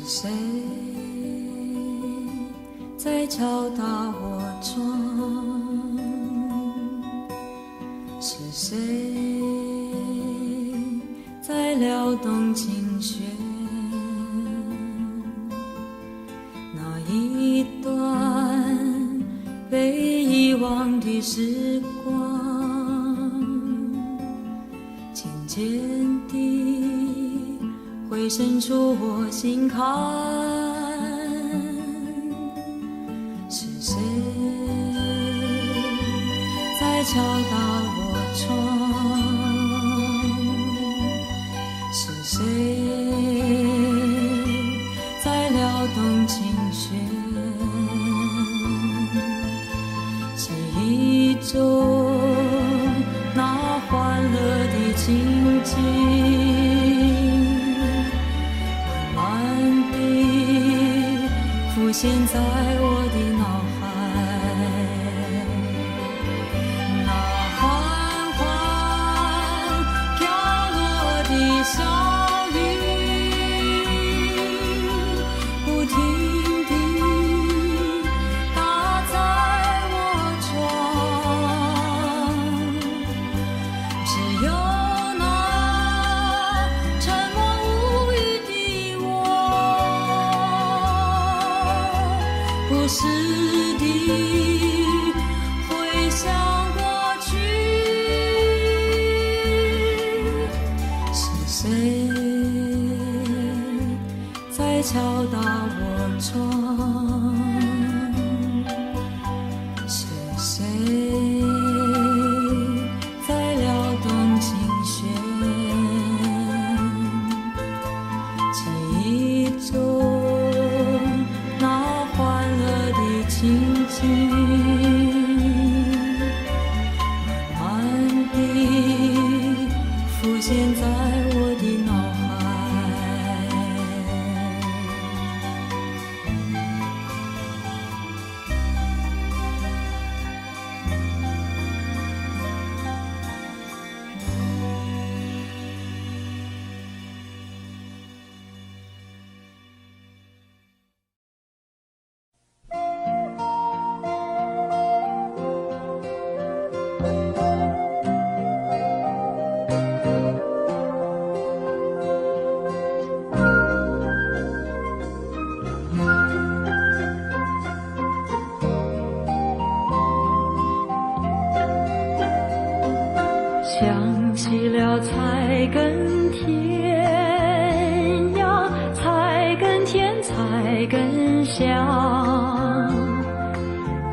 谁在敲打我窗？是谁在撩动琴弦？那一段被遗忘的时光，渐渐地会渗出我心坎。是谁在敲打我窗？是谁在撩动琴弦？记忆中那欢乐的情景，慢慢地浮现在我的脑海。那缓缓飘落的小雨，不停地打在我窗，只有那沉默无语的我，不时地回想过去。是谁在敲打我窗？是谁在撩动琴弦？记忆中那欢乐的情景，慢慢地浮现在我的脑海。想起了菜根甜呀，菜根甜，菜根香。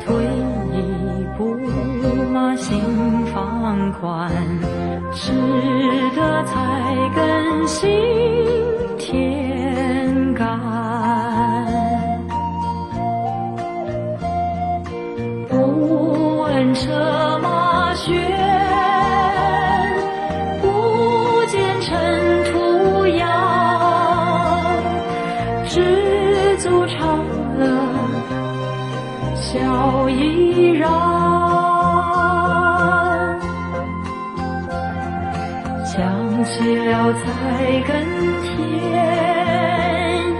退一步嘛，心放宽，吃得菜根心甜甘。不问车马喧，知足常乐，笑依然。想起了菜根甜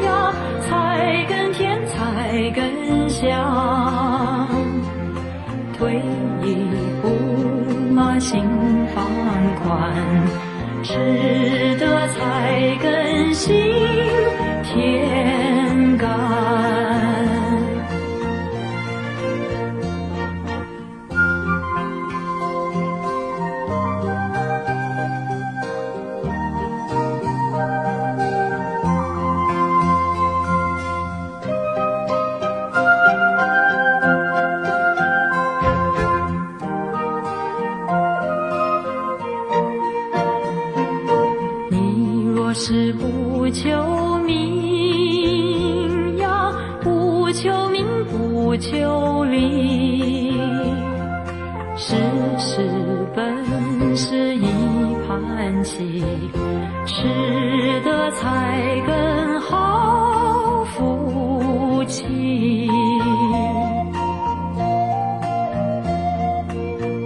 呀，菜根甜，菜根香。退一步嘛，心放宽，吃得菜根心甜甘。你若是不求名呀，不求名，不求利，世事本是一盘棋，吃得菜根好福气。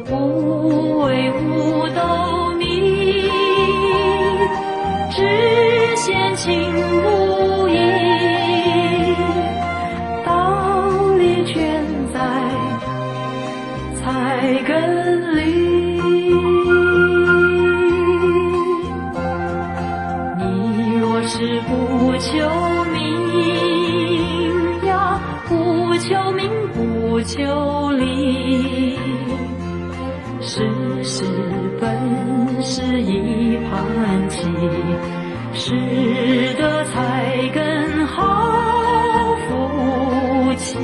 不为五斗米，只嫌情无义。根绿。你若是不求名呀，不求名不求利，世事本是一盘棋，识得才更好夫妻。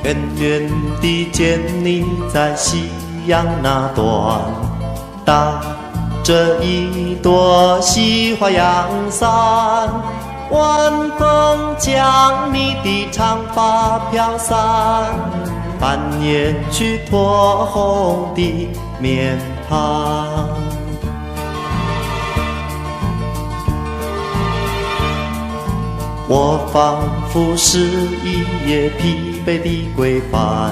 远远地见你在夕阳那端，打着一朵西花阳伞，晚风将你的长发飘散，半夜去驮红的面庞。我仿佛是一叶疲惫的归帆，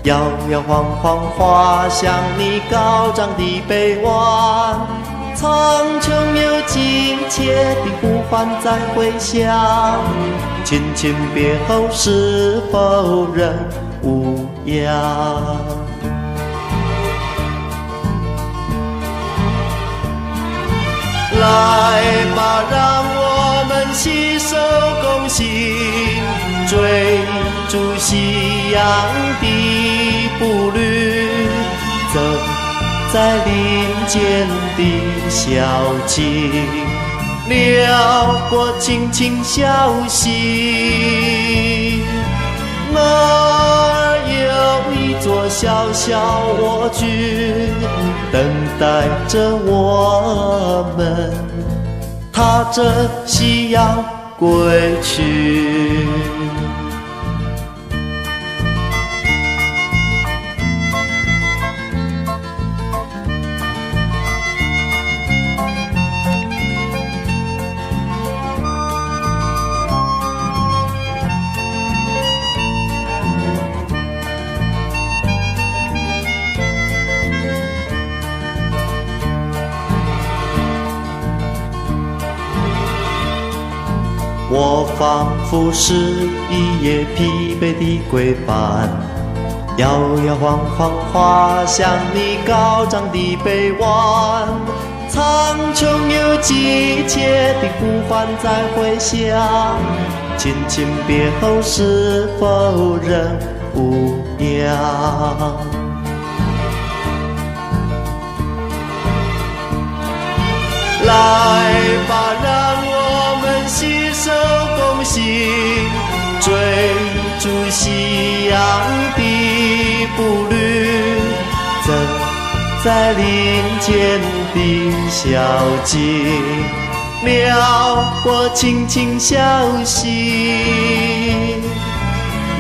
摇摇晃晃滑向你高涨的臂弯，苍穹有急切的呼唤在回响，亲亲别后是否仍无恙？来吧，让我们携手共行，追逐夕阳的步履，走在林间的小径，撩拨轻轻笑息。那儿有一座小小蜗居，等待着我们踏着夕阳归去。我仿佛是一叶疲惫的归帆，摇摇晃晃滑向你高涨的臂弯，苍穹有急切的呼唤在回响，亲亲别后是否仍无恙？来吧，让我们携手共行，追逐夕阳的步履，走在林间的小径，撩拨轻轻笑息。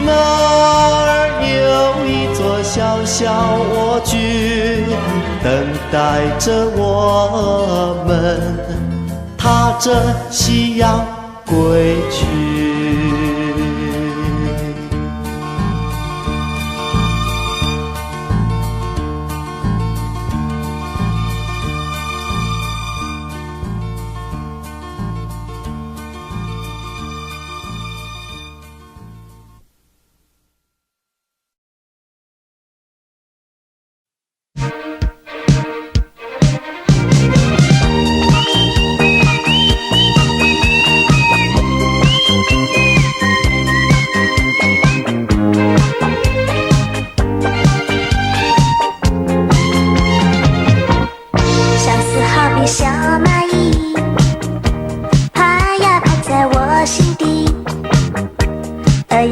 那儿有一座小小蜗居，等待着我们踏着夕阳归去。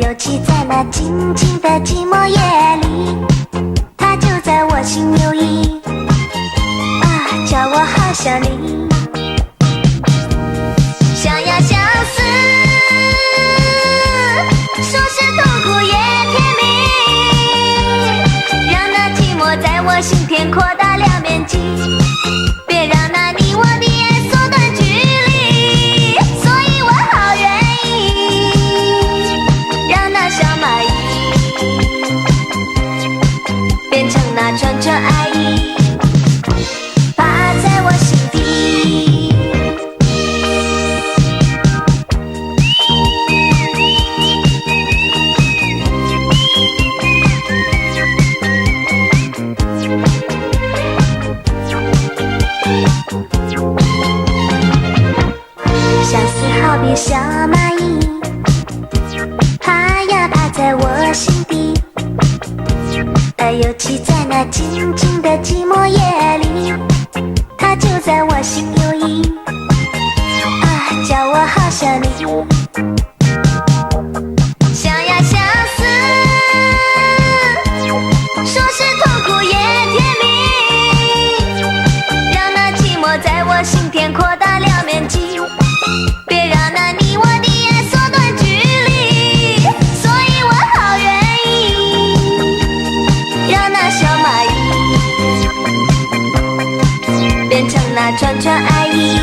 尤其在那静静的寂寞夜里，它就在我心留意啊，叫我好好想你，想呀相思，说是痛苦也甜蜜，让那寂寞在我心田扩大了面积，别让那你我的爱缩短距离，所以我好愿意让那小蚂蚁变成那串串爱意，趴在我心底。相思好比小蚂蚁，爬呀爬在我心底，尤其在那静静的寂寞夜里，它就在我心游弋，叫我好想你，想呀相思，说是痛苦也甜蜜，让那寂寞在我心田扩大了面积，别让那你我的爱缩短距离，所以我好愿意让那小蚂蚁变成那串串爱意，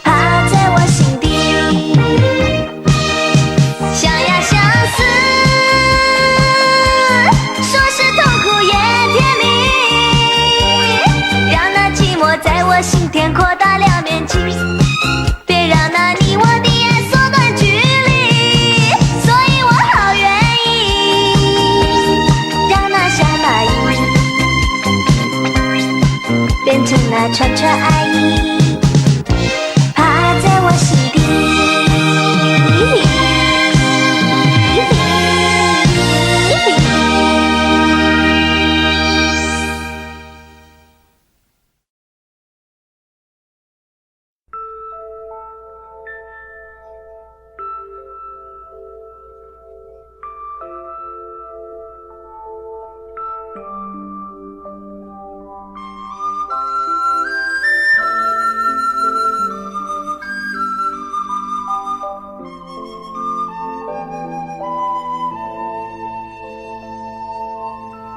趴在我心底，想呀相思，说是痛苦也甜蜜，让那寂寞在我心田扩大了面积，别让那你我的爱缩短距离，所以我好愿意让那小蚂蚁变成那串串爱意，趴在我心底。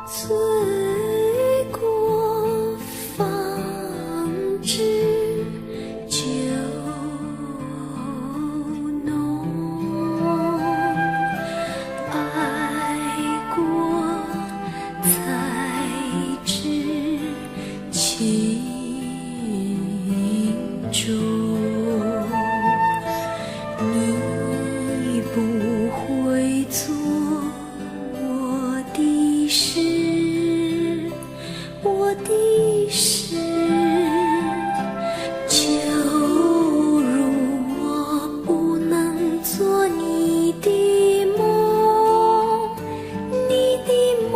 醉过方知酒浓，爱过才知情重。你不会做我的事，我的事，就如我不能做你的梦，你的梦。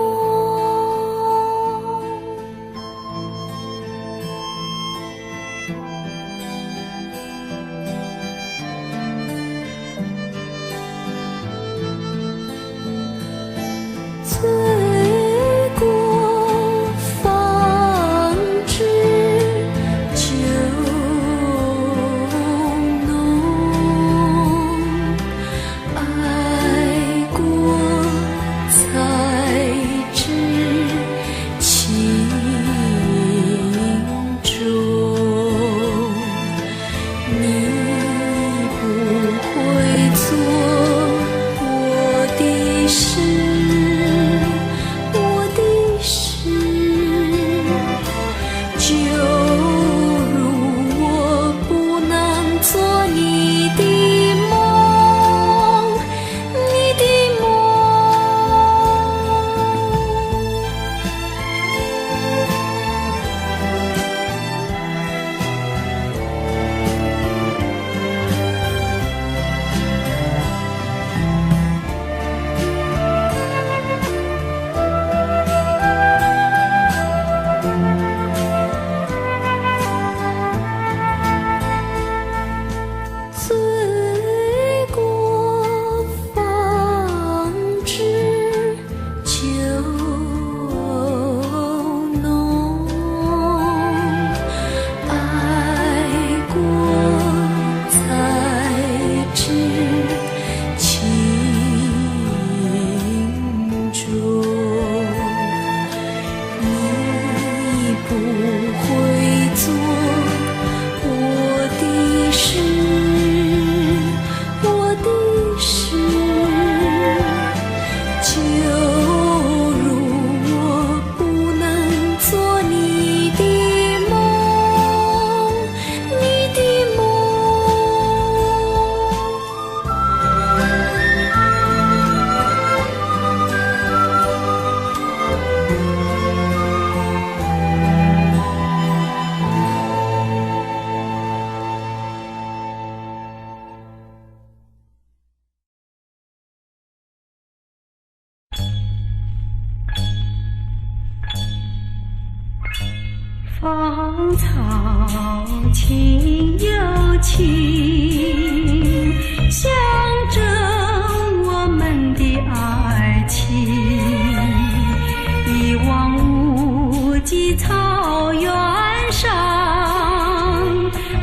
芳草青又青，象征我们的爱情。一望无际草原上，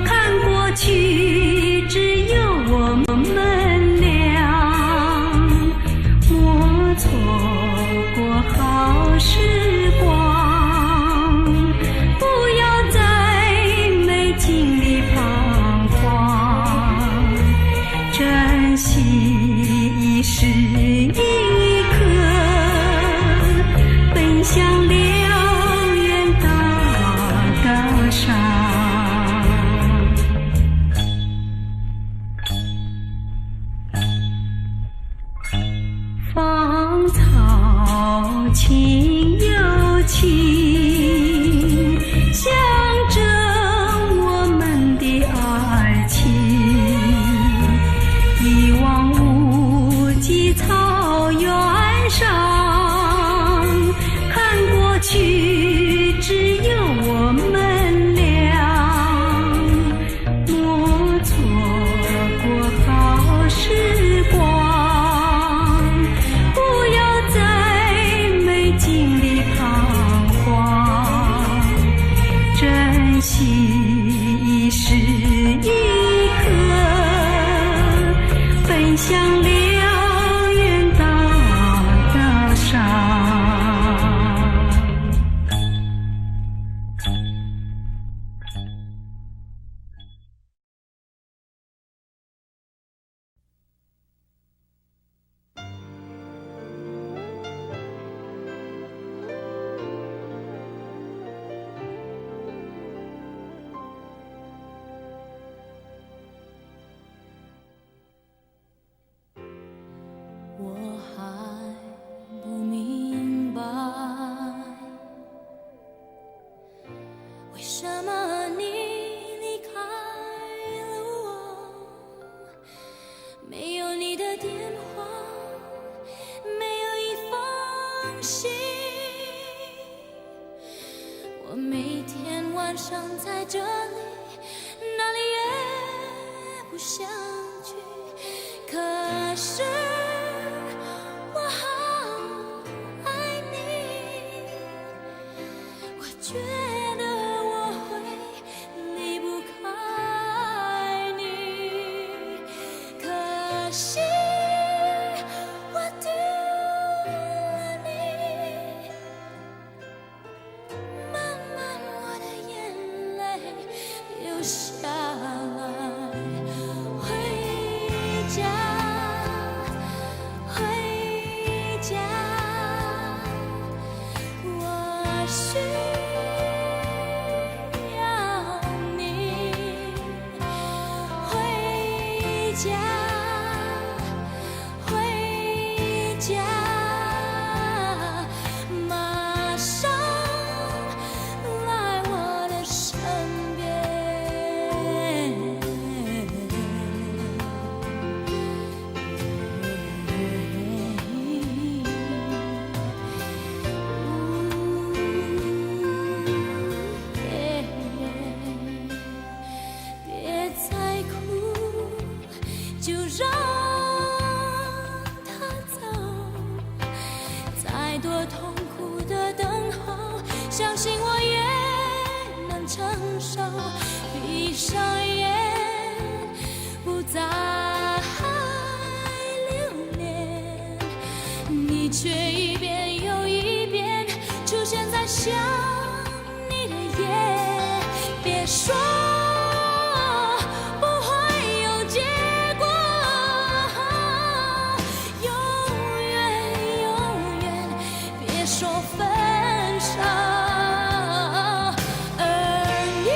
看过去只有我们俩，莫错过好时光。一时一刻，奔向辽远大高山。芳草青又青，象征我们的爱情。一望无际草原上，看过去只有我们俩，莫错过好时光，不要在美景里彷徨，珍惜一时一刻，奔向辽远大高山。我还不明白，为什么你离开了我，没有你的电话，没有一封信，我每天晚上在这里，哪里也不想去，可是觉得我会离不开你，可惜我丢了你，慢慢我的眼泪流下来，回家，回家，我需家，回家，马上来我的身边。别再哭，就让它走，再多痛苦的等候，相信我也能承受。闭上眼，不再留恋，你却一遍又一遍出现在想你的夜。别说分手，而你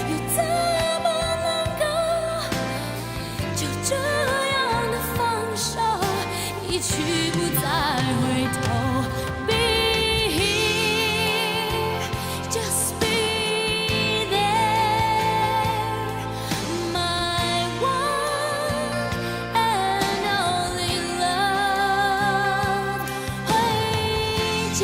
又怎么能够就这样的放手，一去不再回头。Just be there, my one and only love. 回家。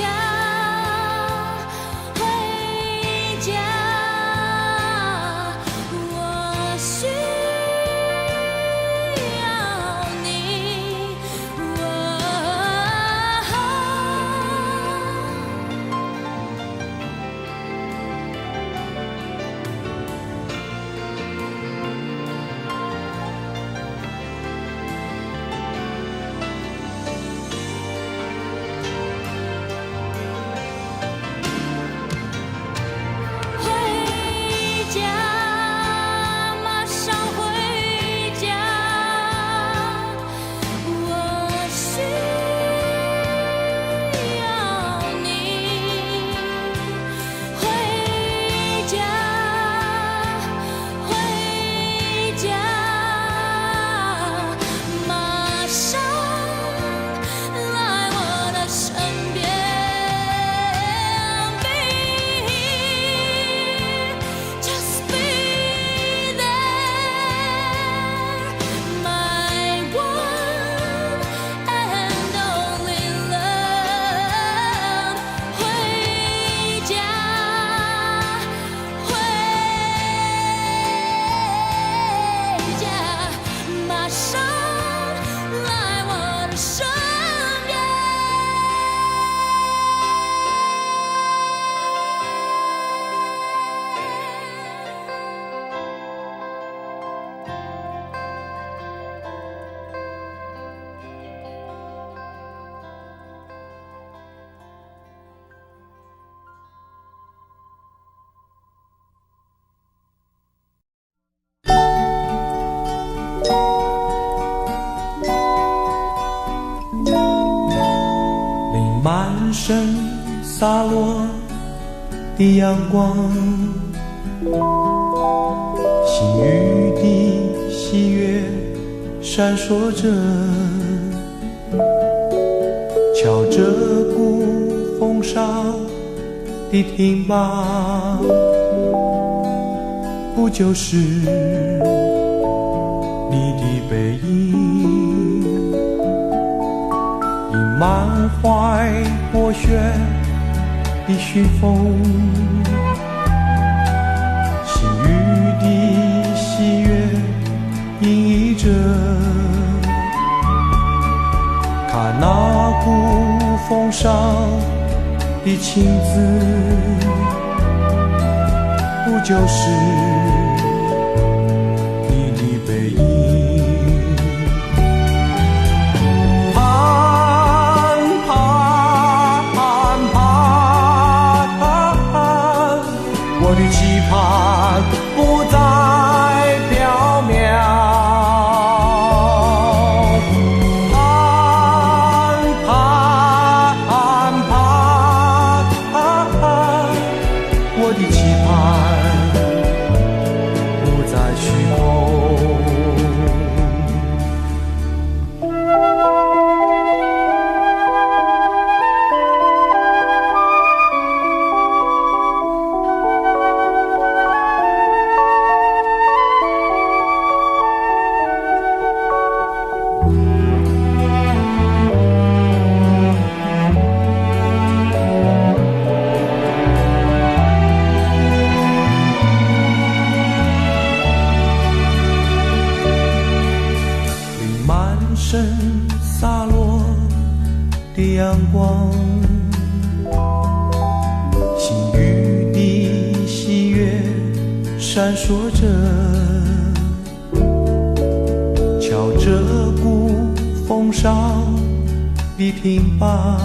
身洒落的阳光，星雨的喜悦闪烁着，敲着鼓风沙的停吧，不就是你的背影，已满怀波旋的旋风，细雨的喜悦洋溢着，看那古风上的情字，不就是你的背影，盼盼盼盼，我的期盼不再缥缈，盼盼盼盼，我的期盼不再虚空。满身洒落的阳光，星雨的喜悦闪烁着，敲着鼓风上的停吧，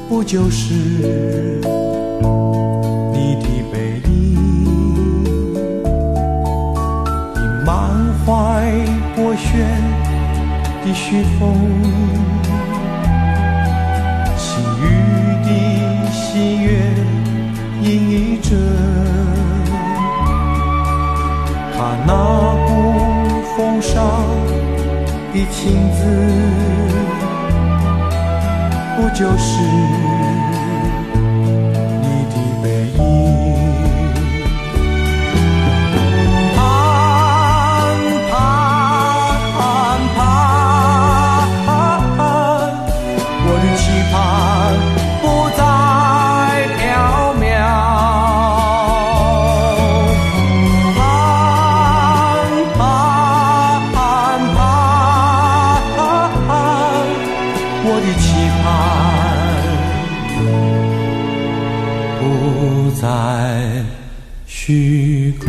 不就是你的背影，已满怀波旋的旋风，细雨的喜悦洋溢着，看那古风上的情字，不就是你的背影，盼盼盼盼，我的期盼不再缥缈，盼盼盼，我的期盼不再虚空。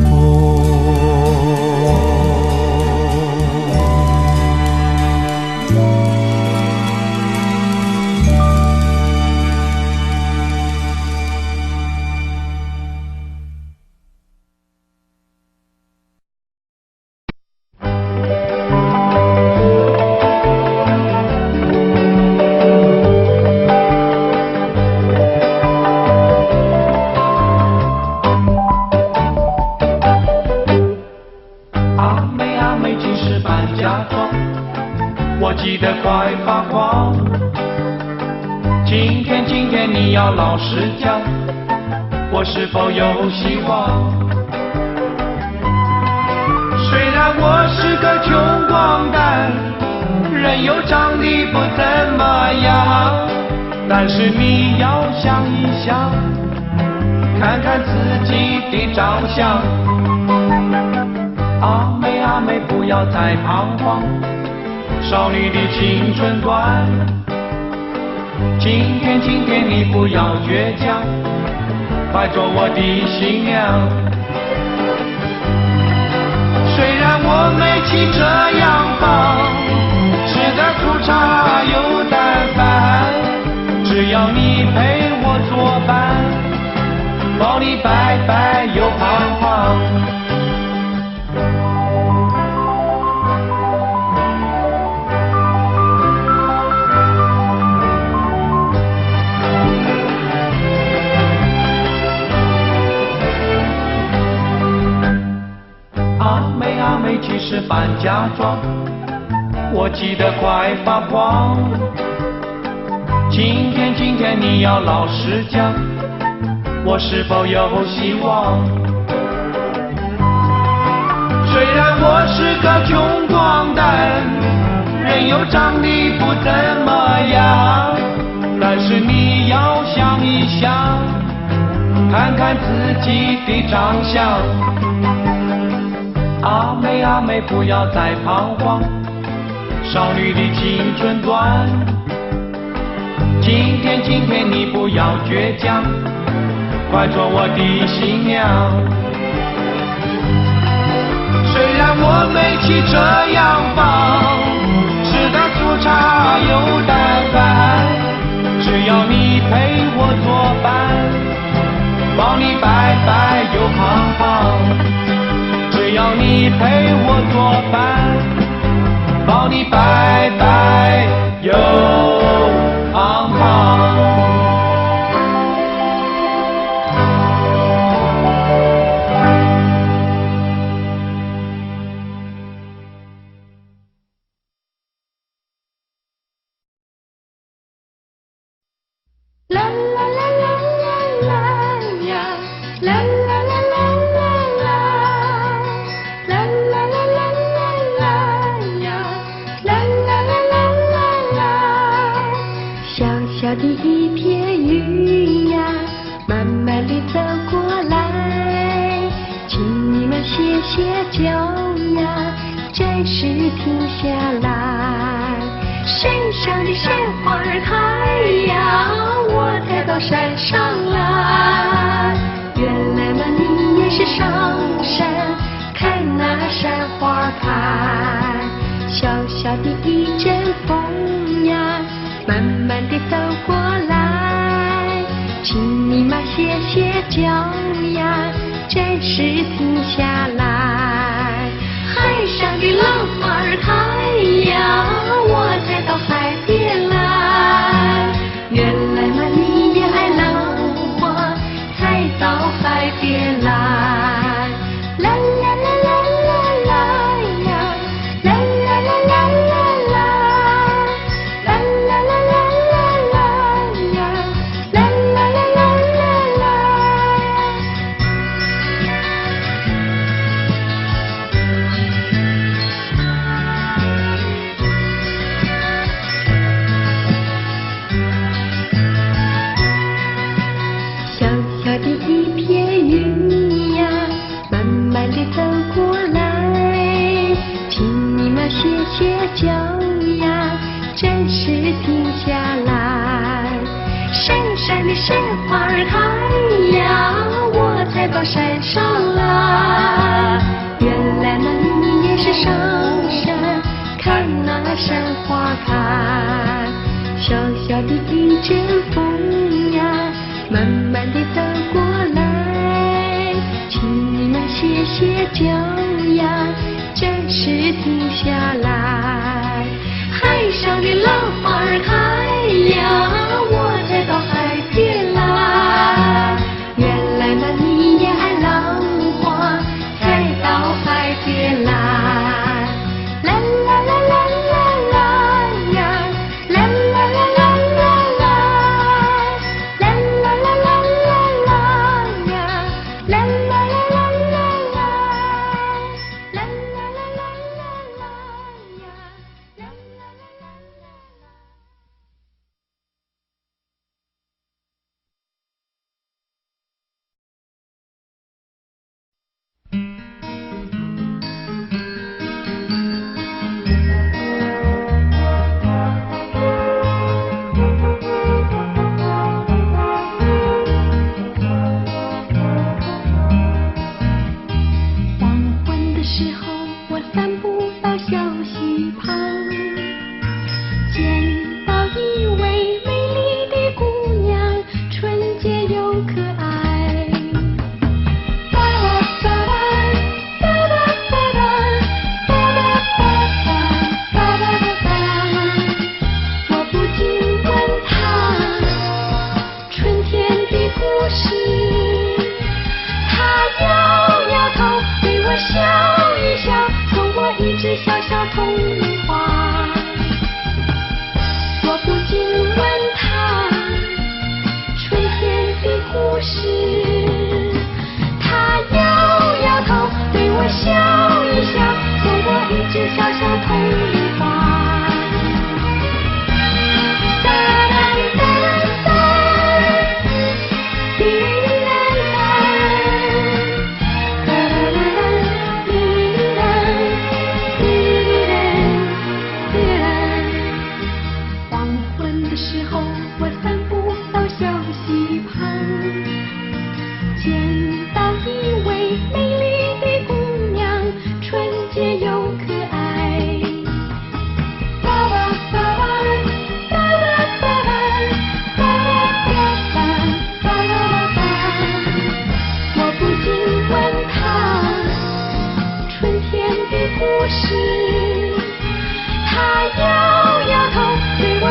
阿妹阿妹今时搬家装，我急得快发慌。今天你要老实讲，我是否有希望？虽然我是个穷光蛋，人又长得不怎么样，但是你要想一想，看看自己的长相。阿妹阿妹不要再彷徨，少女的青春短。今天你不要倔强，快做我的新娘。虽然我没起这样房，吃的粗茶又淡饭，只要你陪我作伴，保你白白又胖胖。是扮假装，我急得快发慌。今天你要老实讲，我是否有希望？虽然我是个穷光蛋，人又长得不怎么样，但是你要想一想，看看自己的长相。阿妹阿妹不要再彷徨，少女的青春短。今天你不要倔强，快做我的新娘。虽然我没去这样房，吃的粗茶又淡饭，只要你陪我作伴，抱你白白又胖胖。只要你陪我作伴，抱你白白又胖胖。小的一片云呀，慢慢地走过来，请你们歇歇脚呀，暂时停下来。山上的山花开呀，我才到山上来。原来嘛，你也是上山看那山花开。小小的一阵风呀，慢慢地走过来，请你嘛歇歇脚呀，暂时停下来。海上的浪花开呀，我才到海边来。原来嘛，你也爱浪花，才到海边来。啦啦啦啦啦啦呀，啦啦啦啦啦啦。啦啦啦啦啦啦呀，啦啦啦啦啦啦。小小的一片云呀，慢慢地走过来，请你们歇歇脚呀，暂时停下来。山上的山花开呀，我才到山上来。原来嘛，你也是上山看那山花开。小小的一阵风呀，慢慢地走过来，请你们歇歇脚呀，暂时停下来。海上的浪花开呀，我才到海边来。原来嘛，你也爱浪花，才到海边来。啦啦啦啦啦啦呀，啦啦啦啦啦啦。句小小童话，我不禁问他春天的故事，他摇摇头，对我笑一笑，送我一只小小童话。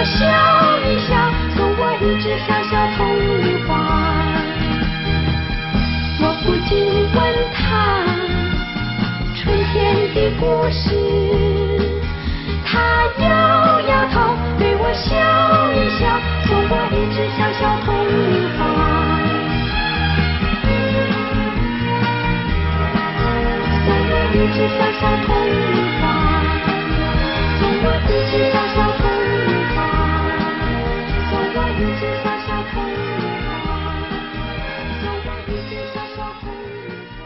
笑一笑，送我一只小小童话。我不禁问他春天的故事，他摇摇头，对我笑一笑，送我一只小小童话。送我一只小小童话，送我一只小小童话。一只小小童话，送我一只小小童话。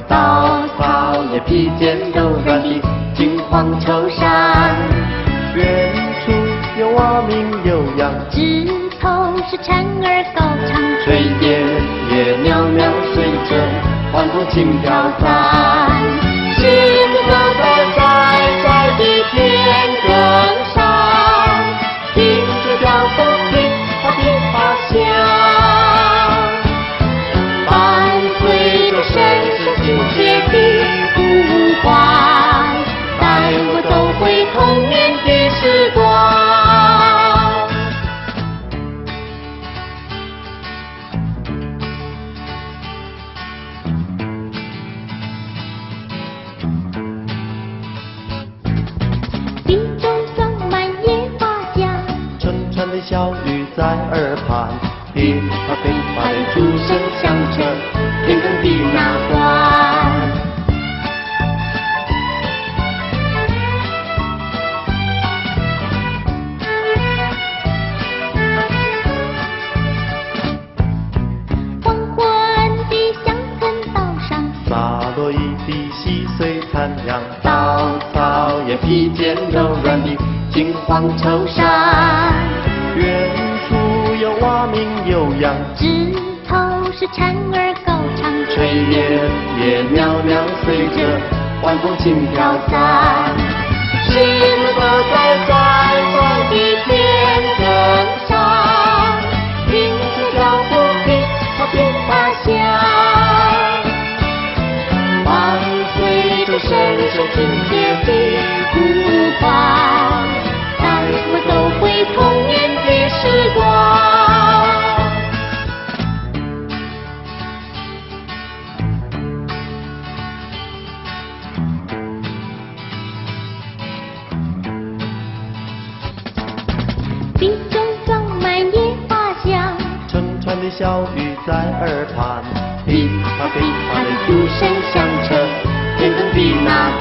稻草也披肩柔软的金黄绸衫，远处有蛙鸣悠扬，枝头是蝉儿高唱，炊烟也袅袅随着晚风轻飘散。狮子走在窄窄的田埂上，听着调风噼啪噼啪响，伴随着深深亲切的呼唤，带我走回童年的时光。地中装满野花香，成串的小雨在耳畔，噼啪噼啪的竹声响彻天空的那端。黄昏的乡村道上，洒落一地细碎残阳，稻草也披肩柔软的金黄绸衫，远处有蛙鸣悠扬，枝头是蝉儿高唱，炊烟也袅袅随着晚风轻飘散。狮子走在窄窄的田埂上，听着脚步噼啪噼啪响，伴随着深深亲切的呼唤，带我走回童年的时光。地中装满野花香，成串的小雨在耳畔，噼啪噼啪的竹声响彻天空的那端。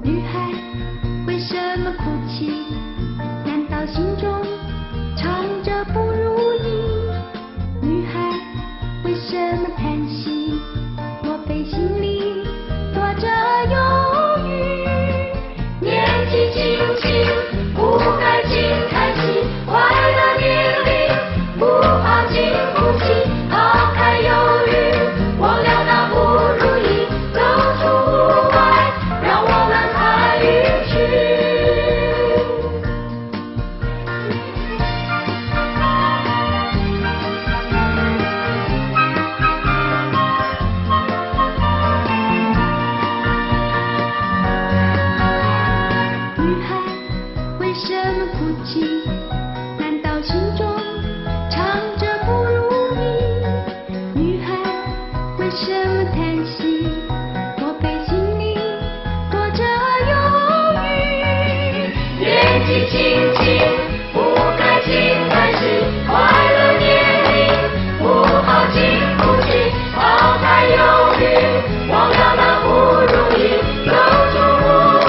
女孩心中藏着不如意？女孩为什么叹息？我背心里躲着忧郁。年纪轻轻不该轻叹息，快乐年龄不好经不起，抛开忧郁，忘了那不如意，走出户外，让我们参与去。女孩为什么哭泣？难道心中藏着不如意？女孩为什么叹息？我背心里躲着忧郁。年纪轻轻不该轻叹息，快乐年龄不好经不起，抛开忧郁，忘了那不如意，走出户外，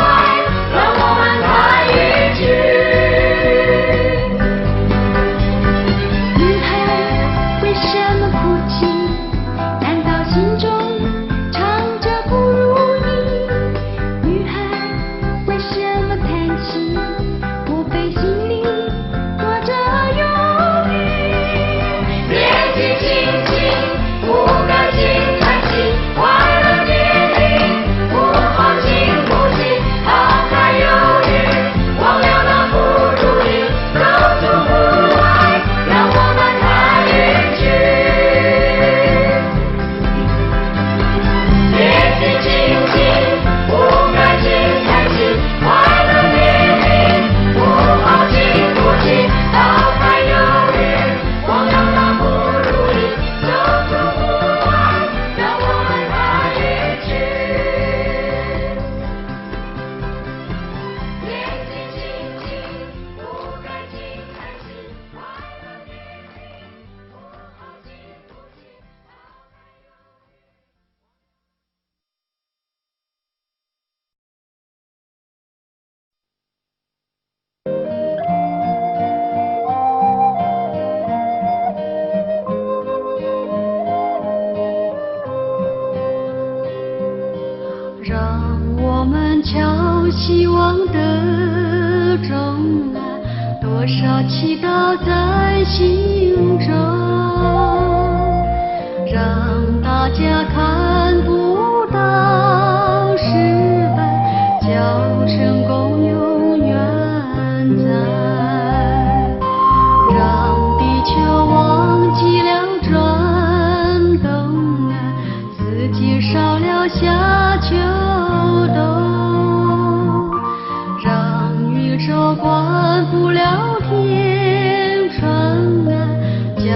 让我们参与去。女孩为什么哭泣？难道心中藏着不如意？女孩为什么叹息？我背心里躲着忧郁。年纪轻轻不该轻叹息，快乐年龄不好经不起，抛开忧郁，忘了那不如意，走出户外，让我们参与去。年纪轻轻不该轻叹息，快乐年龄不好经不起，抛开忧郁，忘了那不如意，走出户外，让我们参与去。年纪轻轻不该轻叹息，快乐年龄不好经不起，让我们敲希望的钟啊，多少祈祷在心中，让大家看不到失败，叫成功永远在，让地球忘记了转动啊，四季少了夏秋冬，让宇宙关不了天窗啊，叫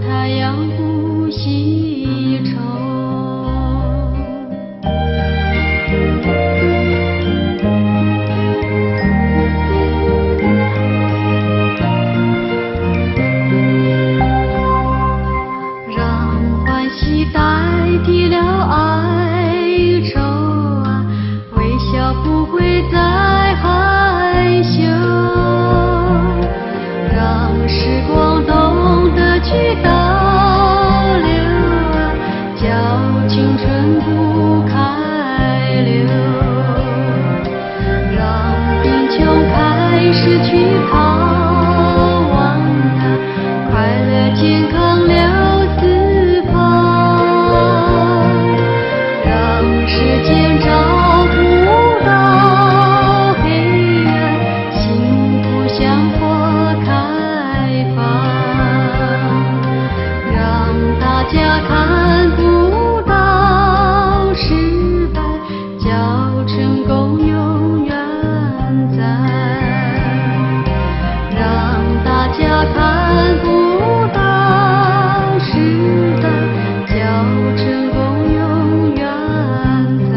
太阳不息愁。让欢喜代替了哀愁啊，微笑不会再害羞，让时光懂得去倒流啊，叫青春不开流，让贫穷开始去逃亡啊，快乐健康留四方，让时间照不到黑暗，幸福像花开放，让大家看不到失败，叫成功永远在，让大家看不到失败，叫成功永远在。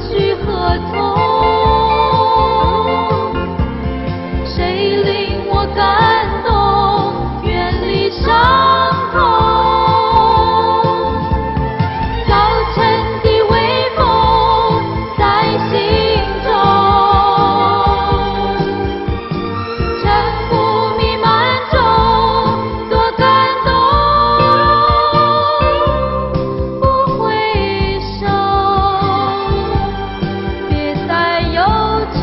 去何从？谁令我感动，远离伤痛？早晨的微风在心中，晨雾弥漫中多感动。不回首，别再忧愁。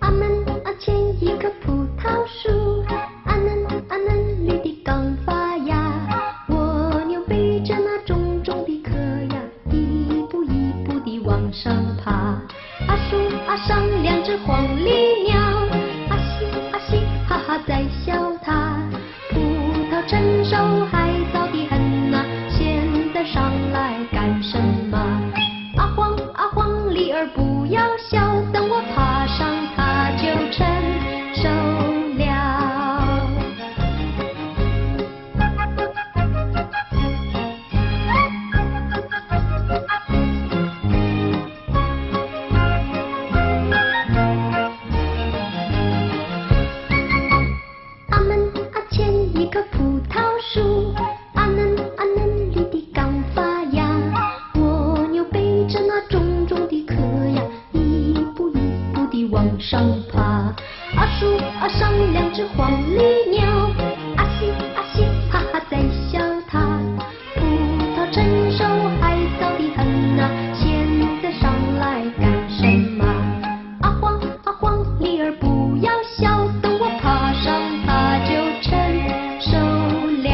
阿门啊，前一棵葡萄树，阿嫩啊嫩绿的刚发芽，蜗牛背着那重重的壳呀，一步一步地往上爬。啊树啊上两只黄鹂鸟，啊嘻哈哈在笑它。葡萄成熟还早得很呐，现在上来干什么？啊黄鹂儿不要笑，等我爬上它就成熟了。阿门啊前一棵葡萄树，阿嫩啊嫩绿的刚发芽，蜗牛背着那重重的壳呀，一步一步地往上爬。啊树啊上两只黄鹂鸟，啊嘻哈哈在笑它。葡萄成熟还早得很呐，现在上来干什么？啊黄鹂儿不要笑，等我爬上它就成熟了。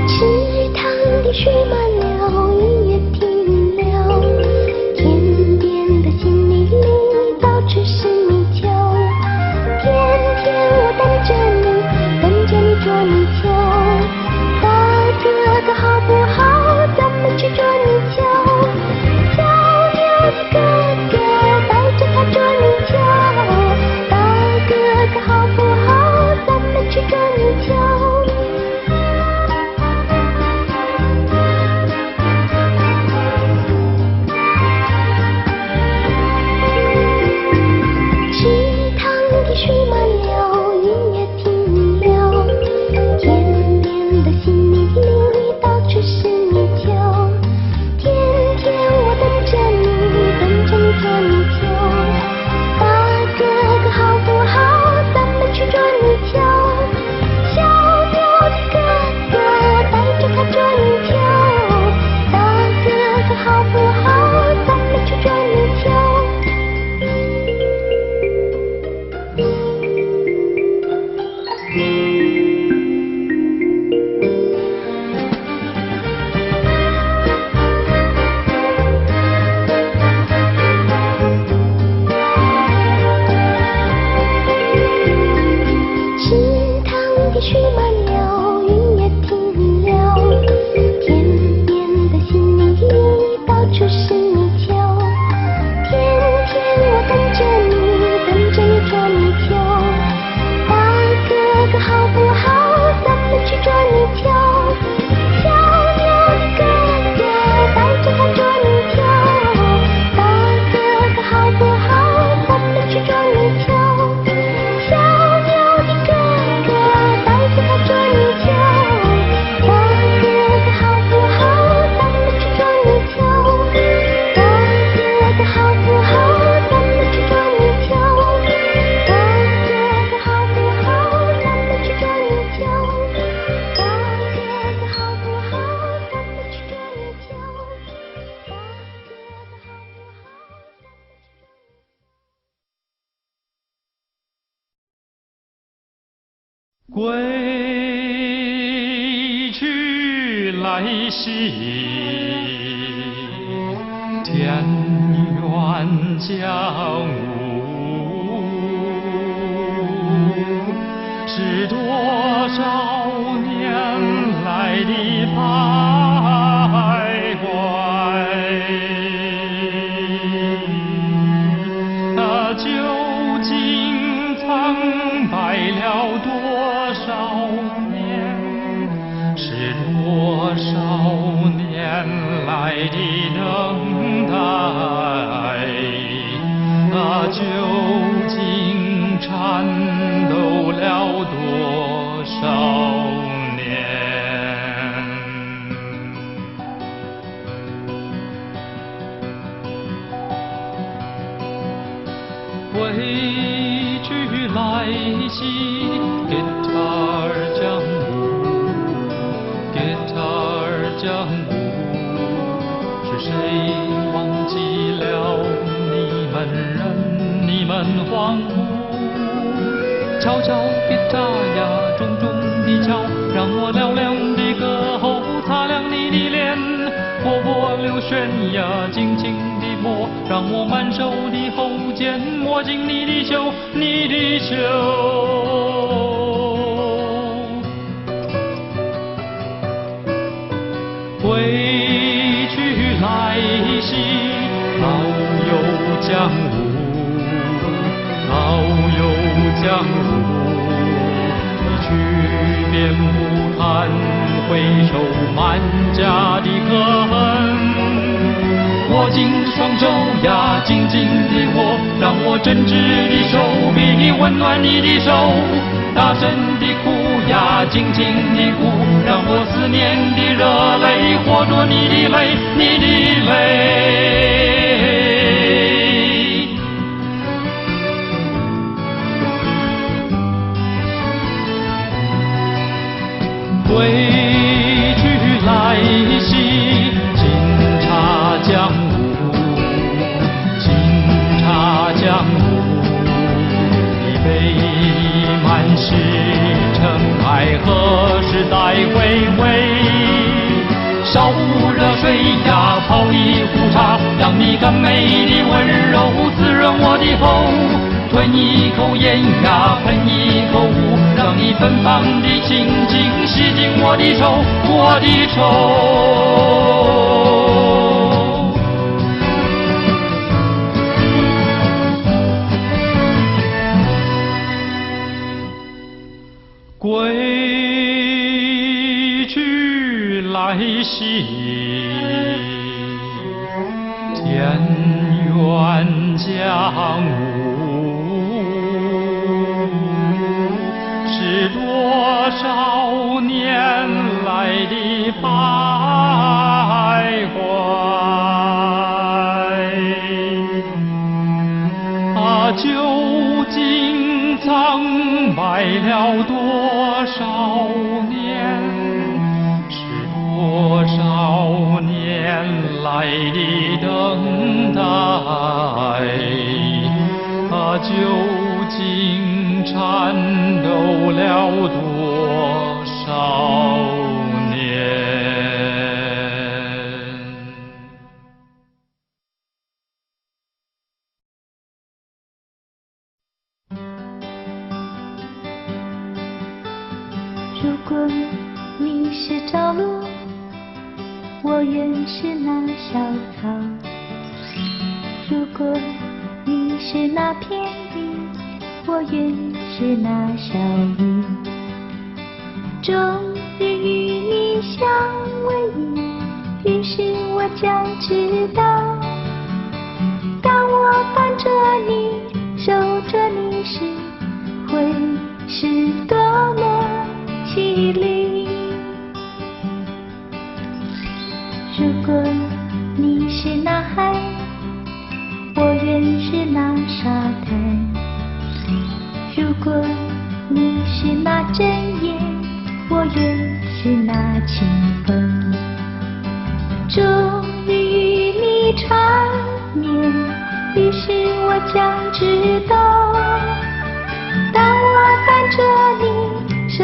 池塘的水满了，雨也停了，天边的心里里到处是泥鳅。天天我等着你，归去来兮，田园将芜，是多少年来的徘徊，究竟苍白了多少年？是多少年来的等待？究竟颤抖了多少年？归去来兮 ，Guitar 江湖 ，Guitar 江湖，是谁忘记了你们人，你们恍惚？敲敲 Guitar 呀，重重的敲，让我嘹亮的歌喉擦亮你的脸，波波流旋呀，静静地波，让我满手的后肩抹进你的袖，你的袖。归去来兮，遨游江湖，遨游江湖。一去便不堪回首满家的歌痕。握紧双手呀，紧紧地握，让我真挚的手臂温暖你的手。大声地哭呀，静静地哭，让我思念的热泪活捉你的泪，你的泪。归去来兮，惊察江湖，惊察江湖，一杯满是尘埃，何时再回味？烧热水呀，泡一壶茶，让你甘美的温柔滋润我的喉。吞一口烟呀，喷一口雾，让你芬芳的情景吸进我的手，我的手。归去来兮，田园将芜，是多少年来的徘徊，究竟苍白了多少年？是多少年来的等待？究竟颤抖了多少年？如果你是朝露，我愿是那小草；如果你是那片云，我愿是那小鱼。终日与你相偎依，于是我将知道，当我伴着你，守着你时，会是多么凄厉。如果你是那海，我愿是那沙滩；如果你是那针叶，我愿是那清风。终日与你缠绵，于是我将知道，当我伴着你，守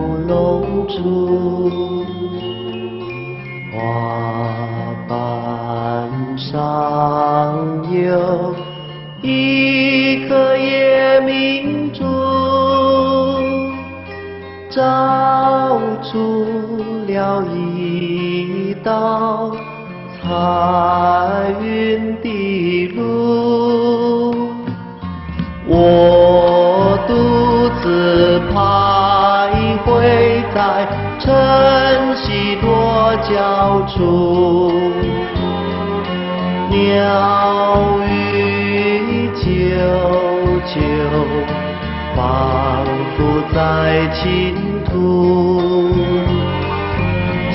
处，花瓣上有一颗夜明珠，照出了一道彩云的路。我独自徘徊在晨曦落脚处，鸟语啾啾，仿佛在倾吐。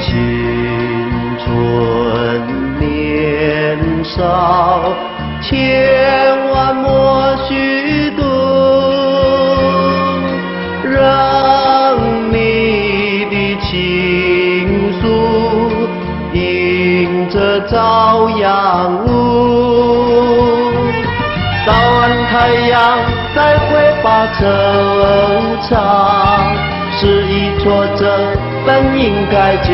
青春年少，千万莫虚度，让你的情愫迎着朝阳雾。早安太阳，再会吧惆怅，是一挫折本应该就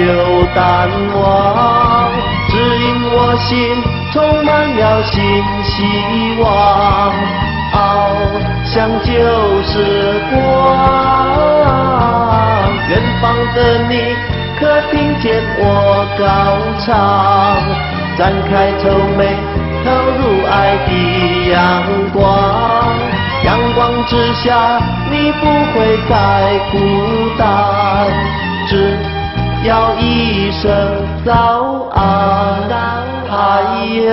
淡忘，只因我心充满了新希望，翱翔旧时光。远方的你可听见我高唱，展开愁眉，投入爱的阳光。阳光之下，你不会再孤单，只要一声早安，太阳。